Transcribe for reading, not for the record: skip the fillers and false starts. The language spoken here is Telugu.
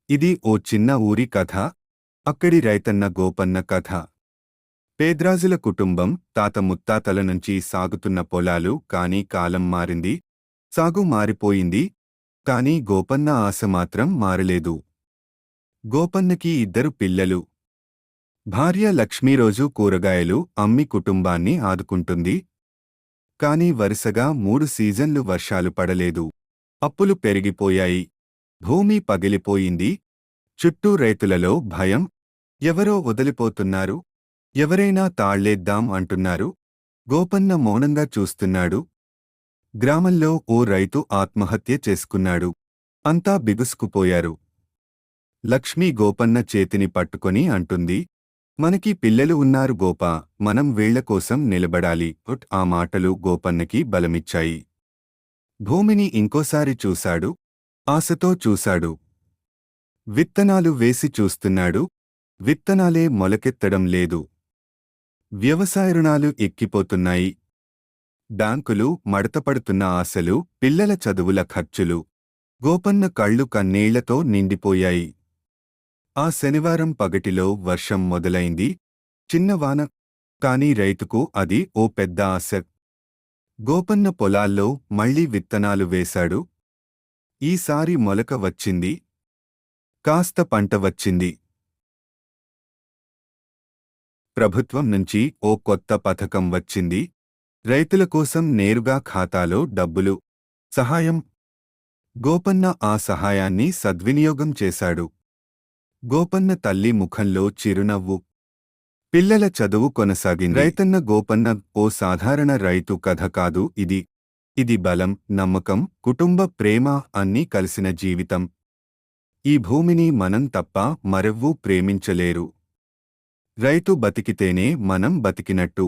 ఇది ఓ చిన్న ఊరి కథ. అక్కడి రైతన్న గోపన్న కథ. పేద్రాజుల కుటుంబం తాత ముత్తాతల నుంచి సాగుతున్న పొలాలు. కాని కాలం మారింది. సాగు మారిపోయింది. కాని గోపన్న ఆశ మాత్రం మారలేదు. గోపన్నకి 2 పిల్లలు. భార్య లక్ష్మీ రోజూ కూరగాయలు అమ్మి కుటుంబాన్ని ఆదుకుంటుంది. కాని వరుసగా 3 సీజన్లు వర్షాలు పడలేదు. అప్పులు పెరిగిపోయాయి. భూమి పగిలిపోయింది. చుట్టూ రైతులలో భయం. ఎవరో వదిలిపోతున్నారు. ఎవరైనా తాళ్లేద్దాం అంటున్నారు. గోపన్న మౌనంగా చూస్తున్నాడు. గ్రామంలో ఓ రైతు ఆత్మహత్య చేసుకున్నాడు. అంతా బిగుసుకుపోయారు. లక్ష్మీ గోపన్న చేతిని పట్టుకొని అంటుంది, మనకి పిల్లలు ఉన్నారు గోపా, మనం వీళ్ల కోసం నిలబడాలి. ఆ మాటలు గోపన్నకి బలమిచ్చాయి. భూమిని ఇంకోసారి చూశాడు. ఆశతో చూశాడు. విత్తనాలు వేసి చూస్తున్నాడు. విత్తనాలే మొలకెత్తడం లేదు. వ్యవసాయ రుణాలు ఎక్కిపోతున్నాయి. బ్యాంకులు మడతపడుతున్న ఆశలు, పిల్లల చదువుల ఖర్చులు. గోపన్న కళ్ళు కన్నీళ్లతో నిండిపోయాయి. ఆ శనివారం పగటిలో వర్షం మొదలైంది. చిన్నవాన. కాని రైతుకు అది ఓ పెద్ద ఆశ. గోపన్న పొలాల్లో మళ్లీ విత్తనాలు వేశాడు. ఈసారి మొలక వచ్చింది. కాస్త పంట వచ్చింది. ప్రభుత్వం నుంచి ఓ కొత్త పథకం వచ్చింది. రైతుల కోసం నేరుగా ఖాతాలో డబ్బులు. సహాయం. గోపన్న ఆ సహాయాన్ని సద్వినియోగం చేశాడు. గోపన్న తల్లి ముఖంలో చిరునవ్వు. పిల్లల చదువు కొనసాగింది. రైతన్న గోపన్న ఓ సాధారణ రైతు కథ కాదు ఇది. ఇది బలం, నమ్మకం, కుటుంబ ప్రేమ అన్నీ కలిసిన జీవితం. ఈ భూమిని మనం తప్ప మరెవ్వూ ప్రేమించలేరు. రైతు బతికితేనే మనం బతికినట్టు.